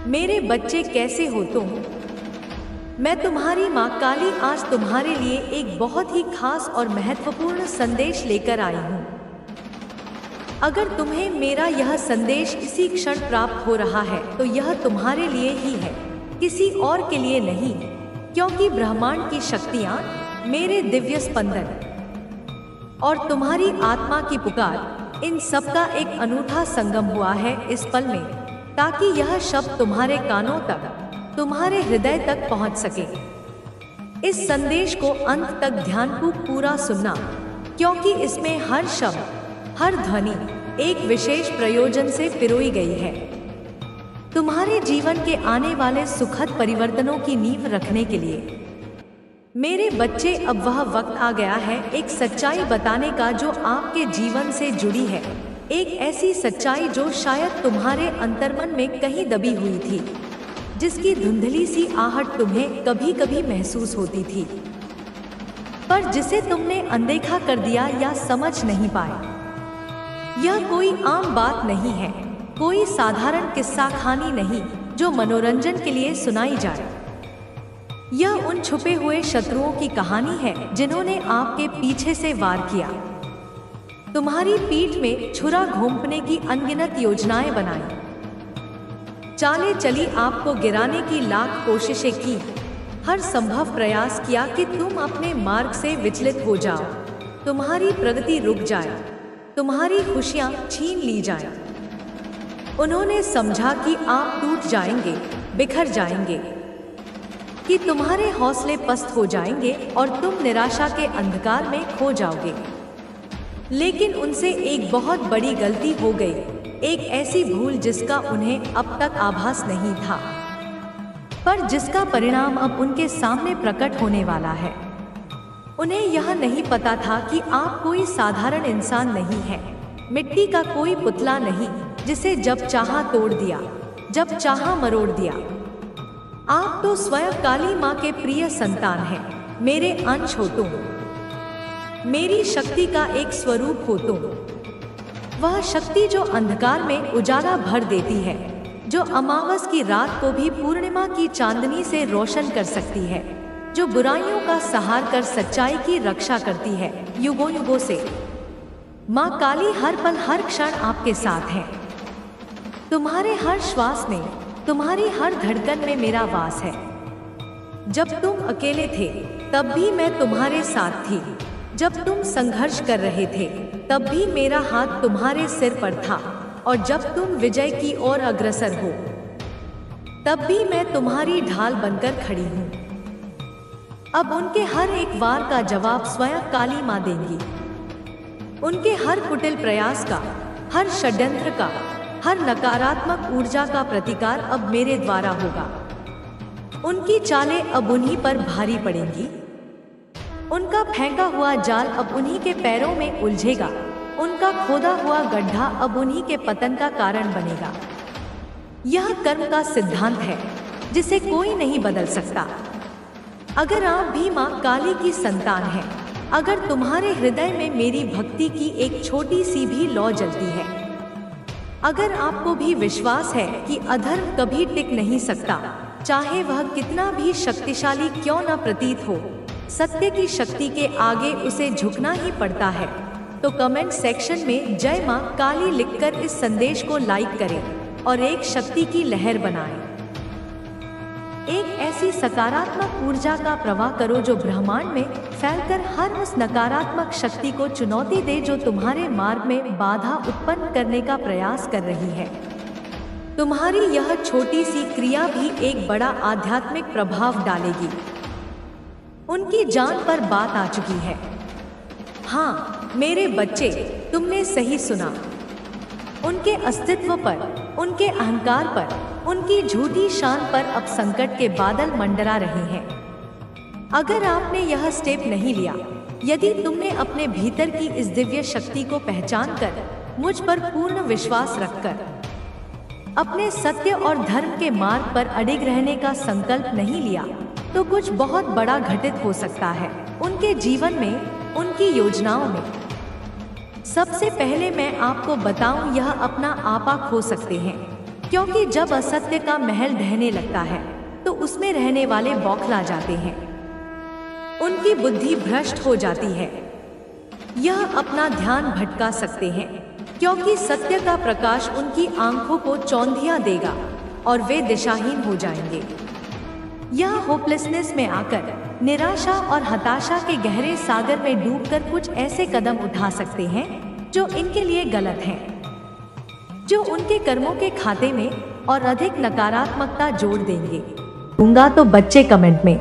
मेरे बच्चे कैसे हो तुम? मैं तुम्हारी माँ काली आज तुम्हारे लिए एक बहुत ही खास और महत्वपूर्ण संदेश लेकर आई हूँ। अगर तुम्हें मेरा यह संदेश इसी क्षण प्राप्त हो रहा है तो यह तुम्हारे लिए ही है, किसी और के लिए नहीं, क्योंकि ब्रह्मांड की शक्तियाँ, मेरे दिव्य स्पंदन और तुम्हारी आत्मा की पुकार, इन सब का एक अनूठा संगम हुआ है इस पल में, ताकि यह शब्द तुम्हारे कानों तक, तुम्हारे हृदय तक पहुंच सके। इस संदेश को अंत तक ध्यानपूर्वक पूरा सुनना, क्योंकि इसमें हर शब्द, हर ध्वनि एक विशेष प्रयोजन से पिरोई गई है। तुम्हारे जीवन के आने वाले सुखद परिवर्तनों की नींव रखने के लिए। मेरे बच्चे, अब वह वक्त आ गया है एक सच्चाई बताने का जो आपके जीवन से जुड़ी है, एक ऐसी सच्चाई जो शायद तुम्हारे अंतर्मन में कहीं दबी हुई थी, जिसकी धुंधली सी आहट तुम्हें कभी कभी महसूस होती थी, पर जिसे तुमने अनदेखा कर दिया या समझ नहीं पाए। यह कोई आम बात नहीं है, कोई साधारण किस्सा कहानी नहीं जो मनोरंजन के लिए सुनाई जाए। यह उन छुपे हुए शत्रुओं की कहानी है जिन्होंने आपके पीछे से वार किया, तुम्हारी पीठ में छुरा घोंपने की अनगिनत योजनाएं बनाई, चालें चली, आपको गिराने की लाख कोशिशें की, हर संभव प्रयास किया कि तुम अपने मार्ग से विचलित हो जाओ, तुम्हारी प्रगति रुक जाए, तुम्हारी खुशियां छीन ली जाएं। उन्होंने समझा कि आप टूट जाएंगे, बिखर जाएंगे, कि तुम्हारे हौसले पस्त हो जाएंगे और तुम निराशा के अंधकार में खो जाओगे। लेकिन उनसे एक बहुत बड़ी गलती हो गई, एक ऐसी भूल जिसका उन्हें अब तक आभास नहीं था, पर जिसका परिणाम अब उनके सामने प्रकट होने वाला है। उन्हें यह नहीं पता था कि आप कोई साधारण इंसान नहीं है, मिट्टी का कोई पुतला नहीं जिसे जब चाहा तोड़ दिया, जब चाहा मरोड़ दिया। आप तो स्वयं काली माँ के प्रिय संतान हैं, मेरे अंश हो तुम, मेरी शक्ति का एक स्वरूप हो तुम, वह शक्ति जो अंधकार में उजाला भर देती है, जो अमावस की रात को भी पूर्णिमा की चांदनी से रोशन कर सकती है, जो बुराइयों का सहार कर सच्चाई की रक्षा करती है युगों युगों से। माँ काली हर पल हर क्षण आपके साथ है, तुम्हारे हर श्वास में, तुम्हारी हर धड़कन में मेरा वास है। जब तुम अकेले थे तब भी मैं तुम्हारे साथ थी, जब तुम संघर्ष कर रहे थे तब भी मेरा हाथ तुम्हारे सिर पर था, और जब तुम विजय की ओर अग्रसर हो तब भी मैं तुम्हारी ढाल बनकर खड़ी हूँ। अब उनके हर एक वार का जवाब स्वयं काली माँ देंगी। उनके हर कुटिल प्रयास का, हर षड्यंत्र का, हर नकारात्मक ऊर्जा का प्रतिकार अब मेरे द्वारा होगा। उनकी चालें अब उन्हीं पर भारी पड़ेंगी, उनका फेंका हुआ जाल अब उन्हीं के पैरों में उलझेगा, उनका खोदा हुआ गड्ढा अब उन्हीं के पतन का कारण बनेगा। यह कर्म का सिद्धांत है जिसे कोई नहीं बदल सकता। अगर आप भी माँ काली की संतान हैं, अगर तुम्हारे हृदय में मेरी भक्ति की एक छोटी सी भी लौ जलती है, अगर आपको भी विश्वास है कि अधर्म कभी टिक नहीं सकता, चाहे वह कितना भी शक्तिशाली क्यों न प्रतीत हो, सत्य की शक्ति के आगे उसे झुकना ही पड़ता है, तो कमेंट सेक्शन में जय माँ काली लिखकर इस संदेश को लाइक करें और एक शक्ति की लहर बनाएं। एक ऐसी सकारात्मक ऊर्जा का प्रवाह करो जो ब्रह्मांड में फैलकर हर उस नकारात्मक शक्ति को चुनौती दे जो तुम्हारे मार्ग में बाधा उत्पन्न करने का प्रयास कर रही है। तुम्हारी यह छोटी सी क्रिया भी एक बड़ा आध्यात्मिक प्रभाव डालेगी। उनकी जान पर बात आ चुकी है। हाँ मेरे बच्चे, तुमने सही सुना। उनके अस्तित्व पर, उनके अहंकार पर, उनकी झूठी शान पर अब संकट के बादल मंडरा रहे हैं। अगर आपने यह स्टेप नहीं लिया, यदि तुमने अपने भीतर की इस दिव्य शक्ति को पहचान कर, मुझ पर पूर्ण विश्वास रखकर अपने सत्य और धर्म के मार्ग पर अडिग रहने का संकल्प नहीं लिया, तो कुछ बहुत बड़ा घटित हो सकता है उनके जीवन में, उनकी योजनाओं में। सबसे पहले मैं आपको बताऊं, यह अपना आपा खो सकते हैं, क्योंकि जब असत्य का महल ढहने लगता है तो उसमें रहने वाले बौखला जाते हैं, उनकी बुद्धि भ्रष्ट हो जाती है। यह अपना ध्यान भटका सकते हैं क्योंकि सत्य का प्रकाश उनकी आंखों को चौंधिया देगा और वे दिशाहीन हो जाएंगे। यह होपलेसनेस में आकर निराशा और हताशा के गहरे सागर में डूबकर कुछ ऐसे कदम उठा सकते हैं जो इनके लिए गलत हैं, जो उनके कर्मों के खाते में और अधिक नकारात्मकता जोड़ देंगे। दूंगा तो बच्चे कमेंट में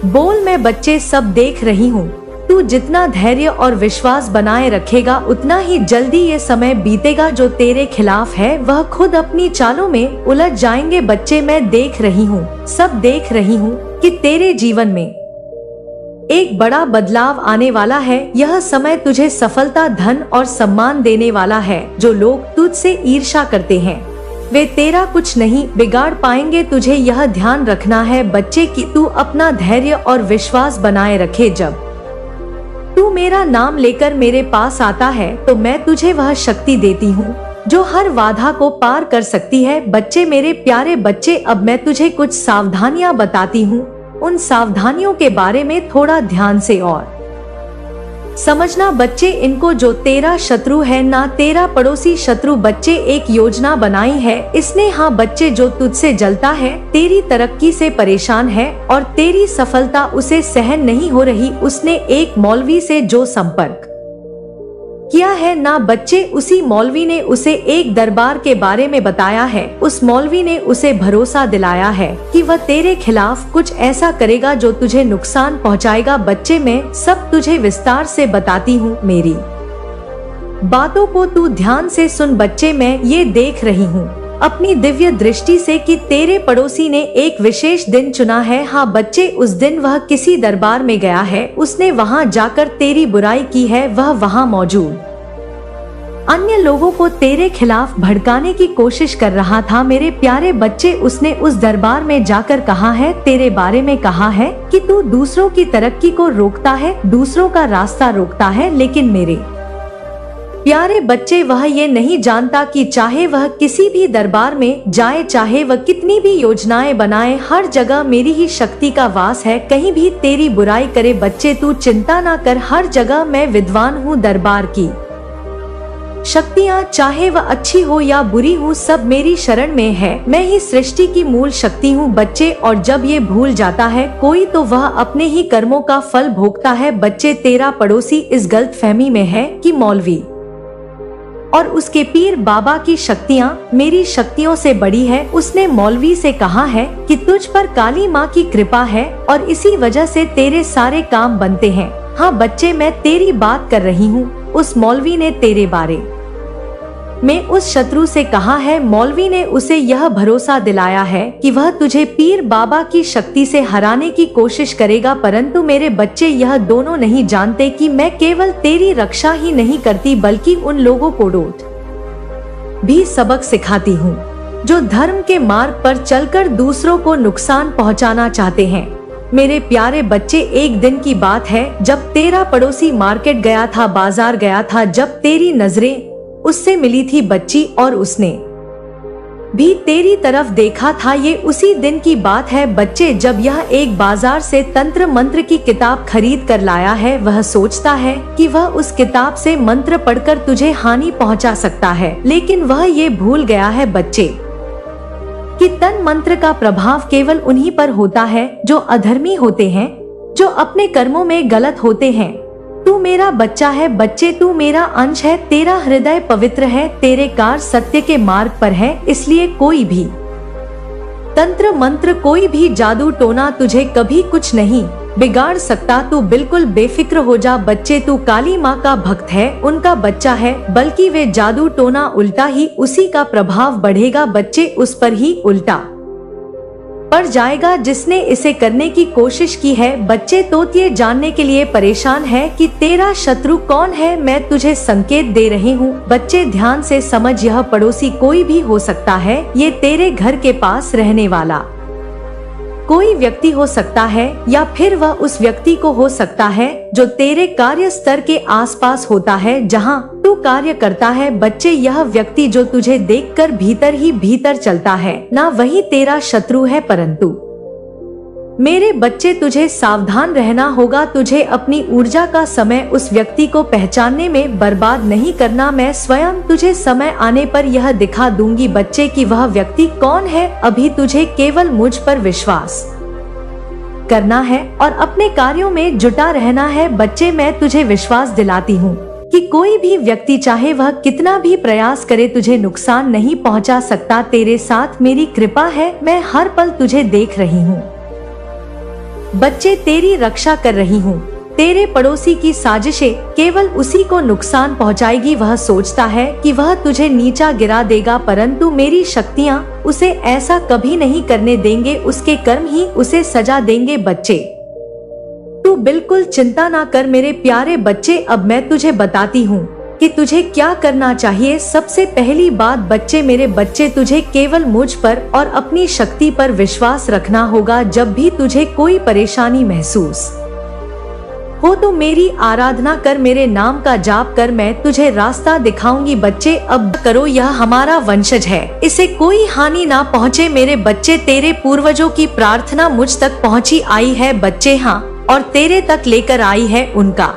बोल, मैं बच्चे सब देख रही हूँ। तू जितना धैर्य और विश्वास बनाए रखेगा उतना ही जल्दी ये समय बीतेगा जो तेरे खिलाफ है वह खुद अपनी चालों में उलझ जाएंगे। बच्चे मैं देख रही हूँ, सब देख रही हूँ कि तेरे जीवन में एक बड़ा बदलाव आने वाला है। यह समय तुझे सफलता, धन और सम्मान देने वाला है। जो लोग तुझसे ईर्ष्या करते हैं वे तेरा कुछ नहीं बिगाड़ पाएंगे। तुझे यह ध्यान रखना है बच्चे कि तू अपना धैर्य और विश्वास बनाए रखे। जब तू मेरा नाम लेकर मेरे पास आता है तो मैं तुझे वह शक्ति देती हूँ जो हर बाधा को पार कर सकती है। बच्चे मेरे प्यारे बच्चे, अब मैं तुझे कुछ सावधानियां बताती हूँ। उन सावधानियों के बारे में थोड़ा ध्यान से और समझना बच्चे। इनको जो तेरा शत्रु है ना तेरा पड़ोसी शत्रु बच्चे एक योजना बनाई है इसने। हाँ बच्चे, जो तुझसे जलता है, तेरी तरक्की से परेशान है और तेरी सफलता उसे सहन नहीं हो रही, उसने एक मौलवी से जो संपर्क किया है ना बच्चे, उसी मौलवी ने उसे एक दरबार के बारे में बताया है। उस मौलवी ने उसे भरोसा दिलाया है कि वह तेरे खिलाफ कुछ ऐसा करेगा जो तुझे नुकसान पहुंचाएगा। बच्चे मैं सब तुझे विस्तार से बताती हूँ, मेरी बातों को तू ध्यान से सुन। बच्चे मैं ये देख रही हूँ अपनी दिव्य दृष्टि से कि तेरे पड़ोसी ने एक विशेष दिन चुना है। हाँ बच्चे, उस दिन वह किसी दरबार में गया है, उसने वहाँ जाकर तेरी बुराई की है। वह वहाँ मौजूद अन्य लोगों को तेरे खिलाफ भड़काने की कोशिश कर रहा था। मेरे प्यारे बच्चे, उसने उस दरबार में जाकर कहा है, तेरे बारे में कहा है कि तू दूसरों की तरक्की को रोकता है, दूसरों का रास्ता रोकता है। लेकिन मेरे प्यारे बच्चे, वह ये नहीं जानता कि चाहे वह किसी भी दरबार में जाए, चाहे वह कितनी भी योजनाएं बनाए, हर जगह मेरी ही शक्ति का वास है, कहीं भी तेरी बुराई करे। बच्चे तू चिंता ना कर, हर जगह मैं विद्वान हूँ। दरबार की शक्तियाँ चाहे वह अच्छी हो या बुरी हो सब मेरी शरण में है। मैं ही सृष्टि की मूल शक्ति हूँ बच्चे। और जब ये भूल जाता है कोई तो वह अपने ही कर्मों का फल भोगता है। बच्चे तेरा पड़ोसी इस गलतफहमी में है कि मौलवी और उसके पीर बाबा की शक्तियाँ मेरी शक्तियों से बड़ी है। उसने मौलवी से कहा है कि तुझ पर काली माँ की कृपा है और इसी वजह से तेरे सारे काम बनते हैं। हाँ बच्चे, मैं तेरी बात कर रही हूँ। उस मौलवी ने तेरे बारे में उस शत्रु से कहा है। मौलवी ने उसे यह भरोसा दिलाया है कि वह तुझे पीर बाबा की शक्ति से हराने की कोशिश करेगा। परंतु मेरे बच्चे, यह दोनों नहीं जानते कि मैं केवल तेरी रक्षा ही नहीं करती बल्कि उन लोगों को डोट भी सबक सिखाती हूँ जो धर्म के मार्ग पर चलकर दूसरों को नुकसान पहुँचाना चाहते हैं। मेरे प्यारे बच्चे, एक दिन की बात है जब तेरा पड़ोसी मार्केट गया था, बाजार गया था, जब तेरी नजरें उससे मिली थी बच्ची और उसने भी तेरी तरफ देखा था। ये उसी दिन की बात है बच्चे जब यह एक बाजार से तंत्र मंत्र की किताब खरीद कर लाया है। वह सोचता है कि वह उस किताब से मंत्र पढ़कर तुझे हानि पहुंचा सकता है, लेकिन वह ये भूल गया है बच्चे कि तन मंत्र का प्रभाव केवल उन्हीं पर होता है जो अधर्मी होते हैं, जो अपने कर्मों में गलत होते हैं। तू मेरा बच्चा है बच्चे, तू मेरा अंश है, तेरा हृदय पवित्र है, तेरे कार्य सत्य के मार्ग पर है, इसलिए कोई भी तंत्र मंत्र, कोई भी जादू टोना तुझे कभी कुछ नहीं बिगाड़ सकता। तू बिल्कुल बेफिक्र हो जा बच्चे, तू काली माँ का भक्त है, उनका बच्चा है, बल्कि वे जादू टोना उल्टा ही उसी का प्रभाव बढ़ेगा बच्चे, उस पर ही उल्टा पड़ जाएगा जिसने इसे करने की कोशिश की है। बच्चे तो ये जानने के लिए परेशान है कि तेरा शत्रु कौन है। मैं तुझे संकेत दे रही हूँ बच्चे, ध्यान से समझ। यह पड़ोसी कोई भी हो सकता है, ये तेरे घर के पास रहने वाला कोई व्यक्ति हो सकता है या फिर वह उस व्यक्ति को हो सकता है जो तेरे कार्य स्तर के आसपास होता है जहां तू कार्य करता है। बच्चे, यह व्यक्ति जो तुझे देखकर भीतर ही भीतर चलता है ना वही तेरा शत्रु है, परंतु मेरे बच्चे तुझे सावधान रहना होगा। तुझे अपनी ऊर्जा का समय उस व्यक्ति को पहचानने में बर्बाद नहीं करना। मैं स्वयं तुझे समय आने पर यह दिखा दूंगी बच्चे कि वह व्यक्ति कौन है। अभी तुझे केवल मुझ पर विश्वास करना है और अपने कार्यों में जुटा रहना है। बच्चे, मैं तुझे विश्वास दिलाती हूँ कि कोई भी व्यक्ति चाहे वह कितना भी प्रयास करे तुझे नुकसान नहीं पहुँचा सकता। तेरे साथ मेरी कृपा है, मैं हर पल तुझे देख रही हूँ। बच्चे, तेरी रक्षा कर रही हूँ। तेरे पड़ोसी की साजिशें केवल उसी को नुकसान पहुँचाएगी। वह सोचता है कि वह तुझे नीचा गिरा देगा, परंतु मेरी शक्तियाँ उसे ऐसा कभी नहीं करने देंगे। उसके कर्म ही उसे सजा देंगे। बच्चे, तू बिल्कुल चिंता ना कर मेरे प्यारे बच्चे। अब मैं तुझे बताती हूँ कि तुझे क्या करना चाहिए। सबसे पहली बात बच्चे, मेरे बच्चे, तुझे केवल मुझ पर और अपनी शक्ति पर विश्वास रखना होगा। जब भी तुझे कोई परेशानी महसूस हो तो मेरी आराधना कर, मेरे नाम का जाप कर, मैं तुझे रास्ता दिखाऊंगी। बच्चे, अब करो, यह हमारा वंशज है, इसे कोई हानि ना पहुँचे। मेरे बच्चे, तेरे पूर्वजों की प्रार्थना मुझ तक पहुँची आई है बच्चे, हाँ, और तेरे तक लेकर आई है। उनका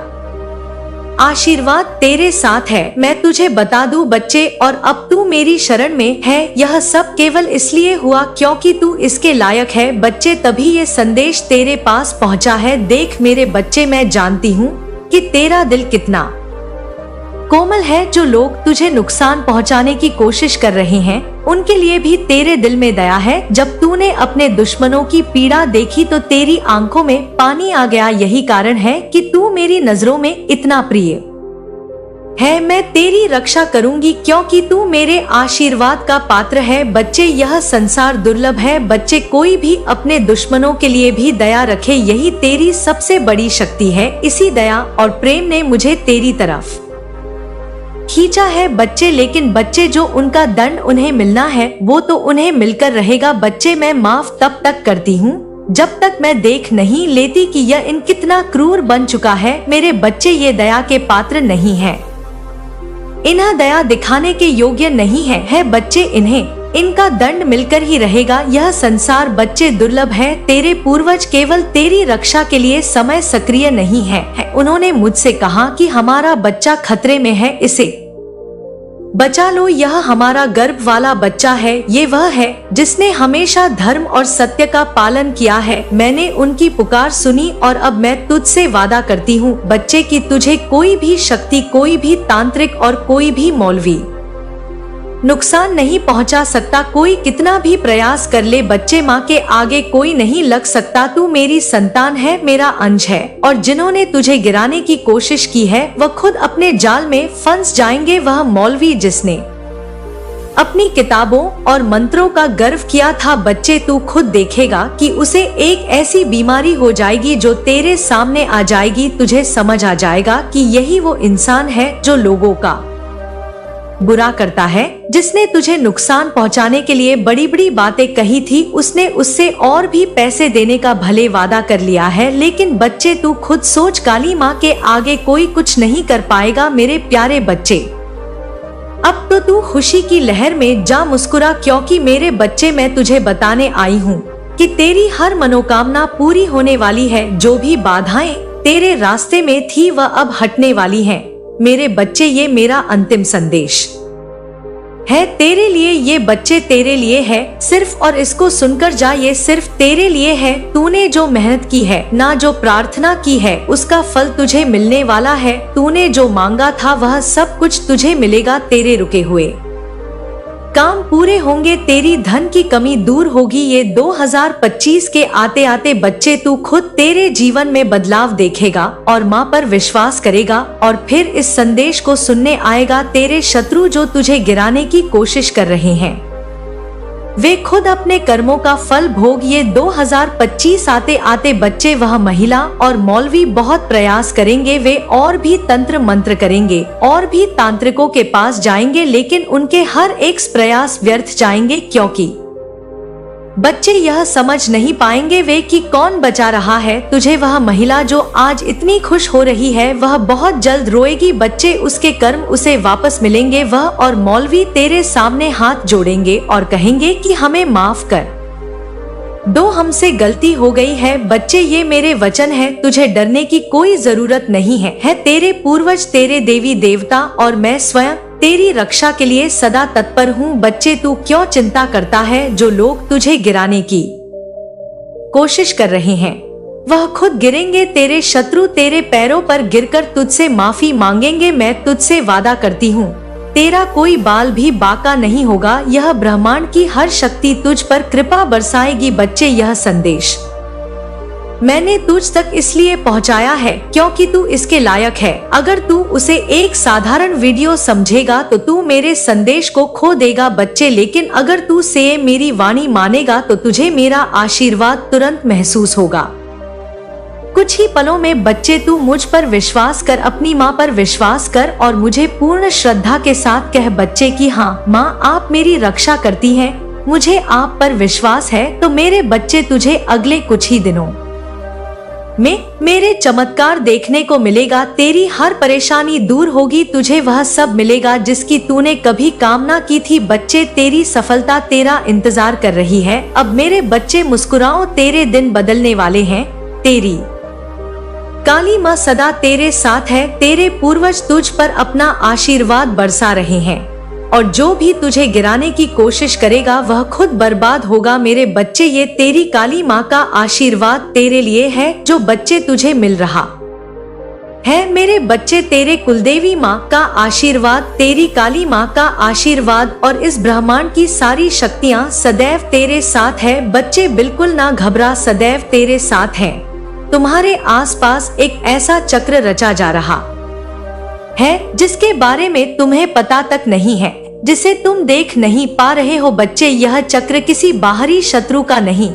आशीर्वाद तेरे साथ है। मैं तुझे बता दूं बच्चे, और अब तू मेरी शरण में है। यह सब केवल इसलिए हुआ क्योंकि तू इसके लायक है बच्चे, तभी ये संदेश तेरे पास पहुंचा है। देख मेरे बच्चे, मैं जानती हूँ कि तेरा दिल कितना कोमल है। जो लोग तुझे नुकसान पहुंचाने की कोशिश कर रहे हैं उनके लिए भी तेरे दिल में दया है। जब तूने अपने दुश्मनों की पीड़ा देखी तो तेरी आंखों में पानी आ गया। यही कारण है कि तू मेरी नजरों में इतना प्रिय है। मैं तेरी रक्षा करूंगी क्योंकि तू मेरे आशीर्वाद का पात्र है। बच्चे, यह संसार दुर्लभ है बच्चे, कोई भी अपने दुश्मनों के लिए भी दया रखे, यही तेरी सबसे बड़ी शक्ति है। इसी दया और प्रेम ने मुझे तेरी तरफ खींचा है बच्चे। लेकिन बच्चे, जो उनका दंड उन्हें मिलना है वो तो उन्हें मिलकर रहेगा। बच्चे, मैं माफ तब तक करती हूँ जब तक मैं देख नहीं लेती कि यह इन कितना क्रूर बन चुका है। मेरे बच्चे, ये दया के पात्र नहीं है, इन्हें दया दिखाने के योग्य नहीं है बच्चे, इन्हें इनका दंड मिलकर ही रहेगा। यह संसार बच्चे दुर्लभ है। तेरे पूर्वज केवल तेरी रक्षा के लिए समय सक्रिय नहीं है। उन्होंने मुझसे कहा कि हमारा बच्चा खतरे में है, इसे बचा लो। यह हमारा गर्भ वाला बच्चा है। ये वह है जिसने हमेशा धर्म और सत्य का पालन किया है। मैंने उनकी पुकार सुनी और अब मैं तुझसे वादा करती हूँ बच्चे कि तुझे कोई भी शक्ति, कोई भी तांत्रिक और कोई भी मौलवी नुकसान नहीं पहुंचा सकता। कोई कितना भी प्रयास कर ले बच्चे, माँ के आगे कोई नहीं लग सकता। तू मेरी संतान है, मेरा अंश है, और जिन्होंने तुझे गिराने की कोशिश की है वह खुद अपने जाल में फंस जाएंगे। वह मौलवी जिसने अपनी किताबों और मंत्रों का गर्व किया था बच्चे, तू खुद देखेगा कि उसे एक ऐसी बीमारी हो जाएगी जो तेरे सामने आ जाएगी। तुझे समझ आ जाएगा कि यही वो इंसान है जो लोगों का बुरा करता है, जिसने तुझे नुकसान पहुंचाने के लिए बड़ी बड़ी बातें कही थी। उसने उससे और भी पैसे देने का भले वादा कर लिया है। लेकिन बच्चे, तू खुद सोच, काली माँ के आगे कोई कुछ नहीं कर पाएगा। मेरे प्यारे बच्चे, अब तो तू खुशी की लहर में जा मुस्कुरा, क्योंकि मेरे बच्चे, मैं तुझे बताने आई हूँ कि तेरी हर मनोकामना पूरी होने वाली है। जो भी बाधाएं तेरे रास्ते में थी वह अब हटने वाली हैं। मेरे बच्चे, ये मेरा अंतिम संदेश है तेरे लिए। ये बच्चे तेरे लिए है सिर्फ, और इसको सुनकर जा, ये सिर्फ तेरे लिए है। तूने जो मेहनत की है, ना जो प्रार्थना की है, उसका फल तुझे मिलने वाला है। तूने जो मांगा था वह सब कुछ तुझे मिलेगा। तेरे रुके हुए काम पूरे होंगे, तेरी धन की कमी दूर होगी। ये 2025 के आते आते बच्चे, तू खुद तेरे जीवन में बदलाव देखेगा और माँ पर विश्वास करेगा, और फिर इस संदेश को सुनने आएगा। तेरे शत्रु जो तुझे गिराने की कोशिश कर रहे हैं वे खुद अपने कर्मों का फल भोग। ये 2025 आते आते बच्चे, वह महिला और मौलवी बहुत प्रयास करेंगे। वे और भी तंत्र मंत्र करेंगे और भी तांत्रिकों के पास जाएंगे, लेकिन उनके हर एक प्रयास व्यर्थ जाएंगे, क्योंकि बच्चे यह समझ नहीं पाएंगे वे कि कौन बचा रहा है तुझे। वह महिला जो आज इतनी खुश हो रही है वह बहुत जल्द रोएगी। बच्चे उसके कर्म उसे वापस मिलेंगे। वह और मौलवी तेरे सामने हाथ जोड़ेंगे और कहेंगे कि हमें माफ कर दो, हमसे गलती हो गई है। बच्चे ये मेरे वचन है, तुझे डरने की कोई जरूरत नहीं है तेरे पूर्वज, तेरे देवी देवता और मैं स्वयं तेरी रक्षा के लिए सदा तत्पर हूँ। बच्चे तू क्यों चिंता करता है? जो लोग तुझे गिराने की कोशिश कर रहे हैं वह खुद गिरेंगे। तेरे शत्रु तेरे पैरों पर गिरकर तुझसे माफी मांगेंगे। मैं तुझसे वादा करती हूँ तेरा कोई बाल भी बाका नहीं होगा। यह ब्रह्मांड की हर शक्ति तुझ पर कृपा बरसाएगी। बच्चे यह संदेश मैंने तुझ तक इसलिए पहुंचाया है क्योंकि तू इसके लायक है। अगर तू उसे एक साधारण वीडियो समझेगा तो तू मेरे संदेश को खो देगा बच्चे, लेकिन अगर तू से मेरी वाणी मानेगा तो तुझे मेरा आशीर्वाद तुरंत महसूस होगा। कुछ ही पलों में बच्चे तू मुझ पर विश्वास कर, अपनी माँ पर विश्वास कर और मुझे पूर्ण श्रद्धा के साथ कह बच्चे कि हाँ माँ आप मेरी रक्षा करती हैं, मुझे आप पर विश्वास है। तो मेरे बच्चे तुझे अगले कुछ ही दिनों में मेरे चमत्कार देखने को मिलेगा। तेरी हर परेशानी दूर होगी, तुझे वह सब मिलेगा जिसकी तूने कभी कामना की थी। बच्चे तेरी सफलता तेरा इंतजार कर रही है। अब मेरे बच्चे मुस्कुराओ, तेरे दिन बदलने वाले हैं। तेरी काली माँ सदा तेरे साथ है। तेरे पूर्वज तुझ पर अपना आशीर्वाद बरसा रहे हैं और जो भी तुझे गिराने की कोशिश करेगा वह खुद बर्बाद होगा। मेरे बच्चे ये तेरी काली माँ का आशीर्वाद तेरे लिए है जो बच्चे तुझे मिल रहा है। मेरे बच्चे तेरे कुलदेवी माँ का आशीर्वाद, तेरी काली माँ का आशीर्वाद और इस ब्रह्मांड की सारी शक्तियाँ सदैव तेरे साथ है। बच्चे बिल्कुल ना घबरा, सदैव तेरे साथ है। तुम्हारे आसपास एक ऐसा चक्र रचा जा रहा है जिसके बारे में तुम्हें पता तक नहीं है, जिसे तुम देख नहीं पा रहे हो। बच्चे यह चक्र किसी बाहरी शत्रु का नहीं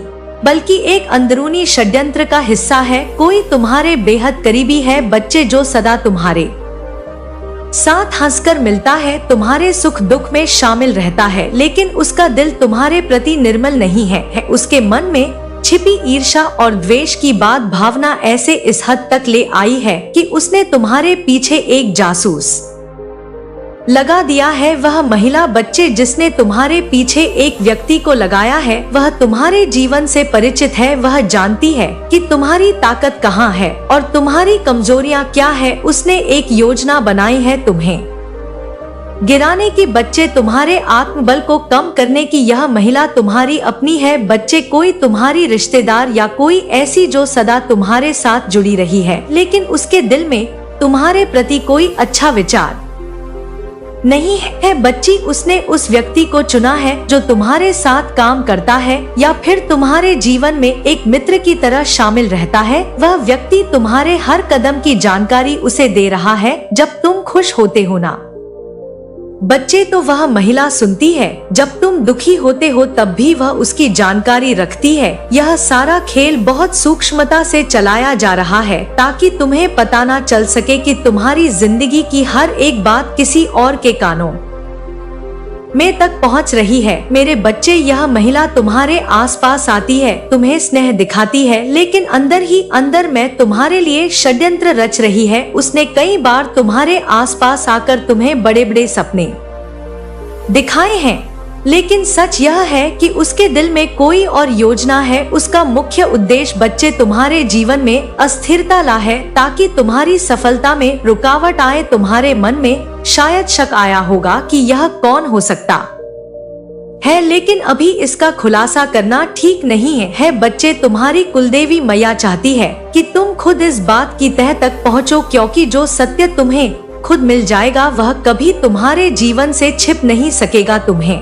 बल्कि एक अंदरूनी षड्यंत्र का हिस्सा है। कोई तुम्हारे बेहद करीबी है बच्चे जो सदा तुम्हारे साथ हंसकर मिलता है, तुम्हारे सुख दुख में शामिल रहता है, लेकिन उसका दिल तुम्हारे प्रति निर्मल नहीं है। उसके मन में छिपी ईर्ष्या और द्वेष की बात भावना ऐसे इस हद तक ले आई है कि उसने तुम्हारे पीछे एक जासूस लगा दिया है। वह महिला बच्चे जिसने तुम्हारे पीछे एक व्यक्ति को लगाया है वह तुम्हारे जीवन से परिचित है। वह जानती है कि तुम्हारी ताकत कहाँ है और तुम्हारी कमजोरियाँ क्या है। उसने एक योजना बनाई है तुम्हें गिराने की। बच्चे तुम्हारे आत्मबल को कम करने की यह महिला तुम्हारी अपनी है। बच्चे कोई तुम्हारी रिश्तेदार या कोई ऐसी जो सदा तुम्हारे साथ जुड़ी रही है लेकिन उसके दिल में तुम्हारे प्रति कोई अच्छा विचार नहीं है। बच्ची उसने उस व्यक्ति को चुना है जो तुम्हारे साथ काम करता है या फिर तुम्हारे जीवन में एक मित्र की तरह शामिल रहता है। वह व्यक्ति तुम्हारे हर कदम की जानकारी उसे दे रहा है जब तुम खुश होते हो ना बच्चे तो वह महिला सुनती है, जब तुम दुखी होते हो तब भी वह उसकी जानकारी रखती है। यह सारा खेल बहुत सूक्ष्मता से चलाया जा रहा है ताकि तुम्हें पता ना चल सके कि तुम्हारी जिंदगी की हर एक बात किसी और के कानों में तक पहुंच रही है। मेरे बच्चे यह महिला तुम्हारे आसपास आती है, तुम्हें स्नेह दिखाती है, लेकिन अंदर ही अंदर में तुम्हारे लिए षड्यंत्र रच रही है। उसने कई बार तुम्हारे आसपास आकर तुम्हें बड़े बड़े सपने दिखाए हैं, लेकिन सच यह है कि उसके दिल में कोई और योजना है। उसका मुख्य उद्देश्य बच्चे तुम्हारे जीवन में अस्थिरता ला है ताकि तुम्हारी सफलता में रुकावट आए। तुम्हारे मन में शायद शक आया होगा कि यह कौन हो सकता है, लेकिन अभी इसका खुलासा करना ठीक नहीं है। बच्चे तुम्हारी कुलदेवी मैया चाहती है कि तुम खुद इस बात की तह तक पहुँचो, क्योंकि जो सत्य तुम्हें खुद मिल जाएगा वह कभी तुम्हारे जीवन से छिप नहीं सकेगा। तुम्हें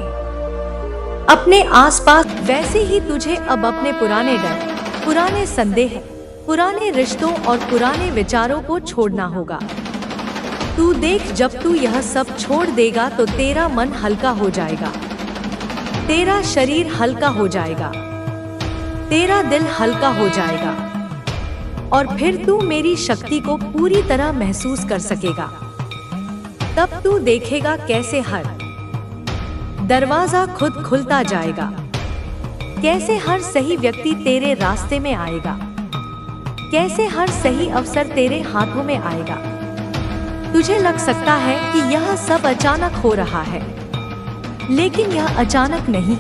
अपने आसपास वैसे ही तुझे अब अपने पुराने डर, पुराने संदेह, पुराने रिश्तों और पुराने विचारों को छोड़ना होगा। तू देख, जब तू यह सब छोड़ देगा तो तेरा मन हल्का हो जाएगा, तेरा शरीर हल्का हो जाएगा, तेरा दिल हल्का हो जाएगा और फिर तू मेरी शक्ति को पूरी तरह महसूस कर सकेगा। तब तू देखेगा कैसे हर दरवाजा खुद खुलता जाएगा। कैसे हर सही व्यक्ति तेरे रास्ते में आएगा, कैसे हर सही अवसर तेरे हाथों में आएगा। तुझे लग सकता है कि यह सब अचानक हो रहा है, लेकिन यह अचानक नहीं,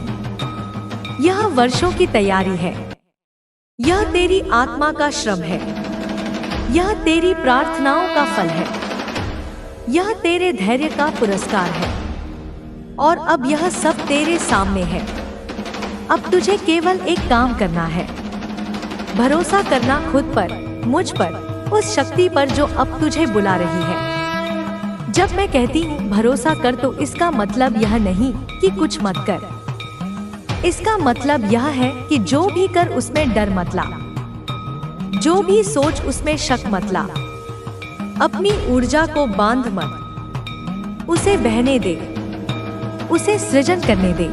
यह वर्षों की तैयारी है। यह तेरी आत्मा का श्रम है, यह तेरी प्रार्थनाओं का फल है, यह तेरे धैर्य का पुरस्कार है। और अब यह सब तेरे सामने है। अब तुझे केवल एक काम करना है, भरोसा करना खुद पर, मुझ पर, उस शक्ति पर जो अब तुझे बुला रही है। जब मैं कहती हूँ भरोसा कर, तो इसका मतलब यह नहीं कि कुछ मत कर। इसका मतलब यह है कि जो भी कर उसमें डर मत ला, जो भी सोच उसमें शक मत ला। अपनी ऊर्जा को बांध मत, उसे बहने दे, उसे सृजन करने दे।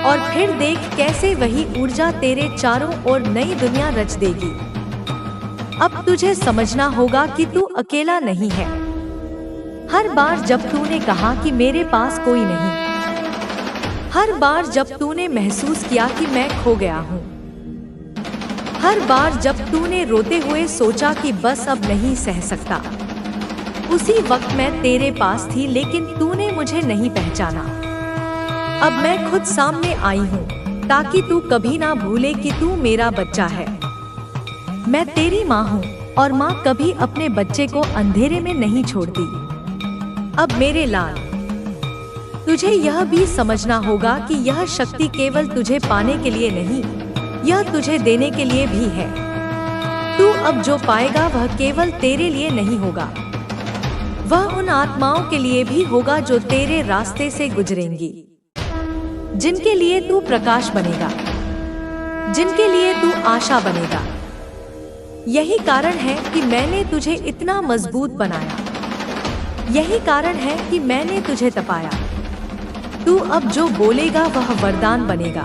और फिर देख कैसे वही ऊर्जा तेरे चारों ओर नई दुनिया रच देगी। अब तुझे समझना होगा कि तू अकेला नहीं है। हर बार जब तूने कहा कि मेरे पास कोई नहीं, हर बार जब तूने महसूस किया कि मैं खो गया हूँ, हर बार जब तूने रोते हुए सोचा कि बस अब नहीं सह सकता, उसी वक्त मैं तेरे पास थी, लेकिन तूने मुझे नहीं पहचाना। अब मैं खुद सामने आई हूँ ताकि तू कभी ना भूले कि तू मेरा बच्चा है। मैं तेरी माँ हूँ और माँ कभी अपने बच्चे को अंधेरे में नहीं छोड़ती। अब मेरे लाल, तुझे यह भी समझना होगा कि यह शक्ति केवल तुझे पाने के लिए नहीं, यह तुझे देने के लिए भी है। तू अब जो पाएगा वह केवल तेरे लिए नहीं होगा, वह उन आत्माओं के लिए भी होगा जो तेरे रास्ते से गुजरेंगी, जिनके लिए तू प्रकाश बनेगा, जिनके लिए तू आशा बनेगा। यही कारण है कि मैंने तुझे इतना मजबूत बनाया, यही कारण है कि मैंने तुझे तपाया। तू अब जो बोलेगा वह वरदान बनेगा,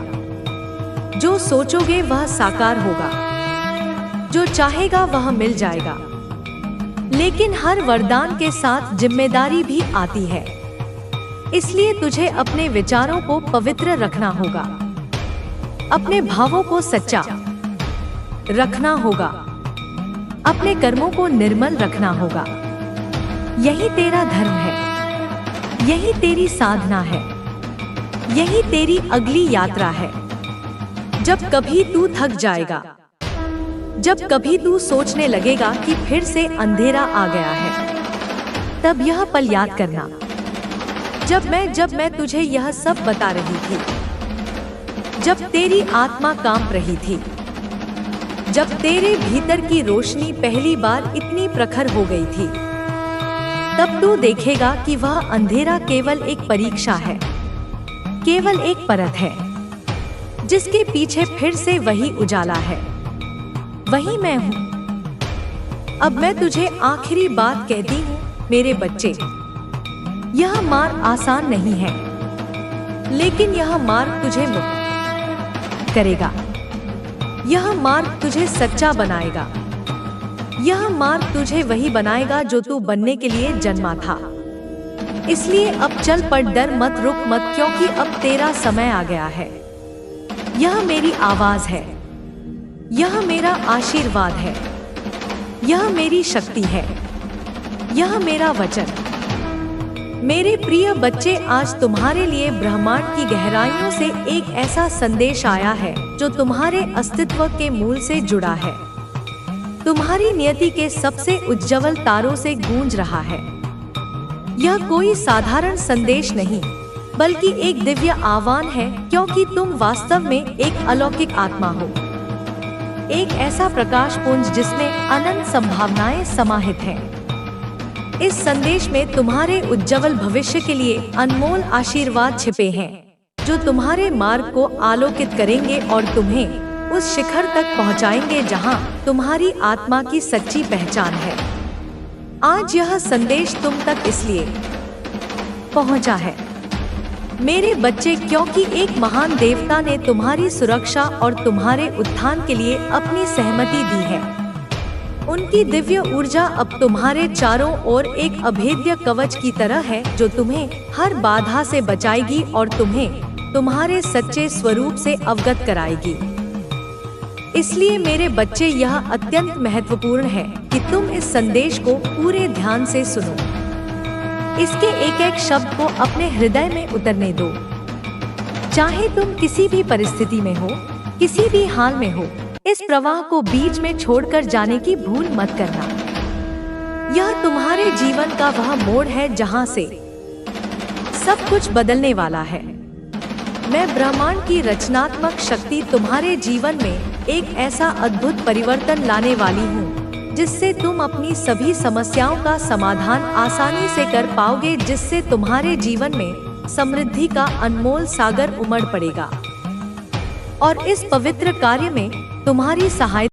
जो सोचोगे वह साकार होगा, जो चाहेगा वह मिल जाएगा। लेकिन हर वरदान के साथ जिम्मेदारी भी आती है, इसलिए तुझे अपने विचारों को पवित्र रखना होगा, अपने भावों को सच्चा रखना होगा, अपने कर्मों को निर्मल रखना होगा। यही तेरा धर्म है, यही तेरी साधना है, यही तेरी अगली यात्रा है। जब कभी तू थक जाएगा, जब कभी तू सोचने लगेगा कि फिर से अंधेरा आ गया है, तब यह पल याद करना, जब मैं तुझे यह सब बता रही थी, जब तेरी आत्मा कांप रही थी, जब तेरे भीतर की रोशनी पहली बार इतनी प्रखर हो गई थी, तब तू देखेगा कि वह अंधेरा केवल एक परीक्षा है, केवल एक परत है, जिसके पीछे फिर से वही उजाला है, वही मैं हूँ। अब मैं तुझे आखिरी बात कहती हूँ मेरे बच्चे, यह मार्ग आसान नहीं है, लेकिन यह मार्ग तुझे मुक्त करेगा, यह मार्ग तुझे सच्चा बनाएगा, यह मार्ग तुझे वही बनाएगा जो तू बनने के लिए जन्मा था। इसलिए अब चल पड़, डर मत, रुक मत, क्योंकि अब तेरा समय आ गया है। यह मेरी आवाज है, यह मेरा आशीर्वाद है, यह मेरी शक्ति है, यह मेरा वचन। मेरे प्रिय बच्चे, आज तुम्हारे लिए ब्रह्मांड की गहराइयों से एक ऐसा संदेश आया है जो तुम्हारे अस्तित्व के मूल से जुड़ा है, तुम्हारी नियति के सबसे उज्जवल तारों से गूंज रहा है। यह कोई साधारण संदेश नहीं, बल्कि एक दिव्य आह्वान है, क्योंकि तुम वास्तव में एक अलौकिक आत्मा हो, एक ऐसा प्रकाश पुंज जिसमें अनंत संभावनाएं समाहित हैं। इस संदेश में तुम्हारे उज्जवल भविष्य के लिए अनमोल आशीर्वाद छिपे हैं, जो तुम्हारे मार्ग को आलोकित करेंगे और तुम्हें उस शिखर तक पहुंचाएंगे जहां तुम्हारी आत्मा की सच्ची पहचान है। आज यह संदेश तुम तक इसलिए पहुंचा है मेरे बच्चे, क्योंकि एक महान देवता ने तुम्हारी सुरक्षा और तुम्हारे उत्थान के लिए अपनी सहमति दी है। उनकी दिव्य ऊर्जा अब तुम्हारे चारों ओर एक अभेद्य कवच की तरह है, जो तुम्हें हर बाधा से बचाएगी और तुम्हें तुम्हारे सच्चे स्वरूप से अवगत कराएगी। इसलिए मेरे बच्चे, यह अत्यंत महत्वपूर्ण है कि तुम इस संदेश को पूरे ध्यान से सुनो। इसके एक एक शब्द को अपने हृदय में उतरने दो। चाहे तुम किसी भी परिस्थिति में हो, किसी भी हाल में हो, इस प्रवाह को बीच में छोड़कर जाने की भूल मत करना। यह तुम्हारे जीवन का वह मोड़ है जहां से सब कुछ बदलने वाला है। मैं ब्रह्मांड की रचनात्मक शक्ति तुम्हारे जीवन में एक ऐसा अद्भुत परिवर्तन लाने वाली हूँ जिससे तुम अपनी सभी समस्याओं का समाधान आसानी से कर पाओगे, जिससे तुम्हारे जीवन में समृद्धि का अनमोल सागर उमड़ पड़ेगा। और इस पवित्र कार्य में तुम्हारी सहायता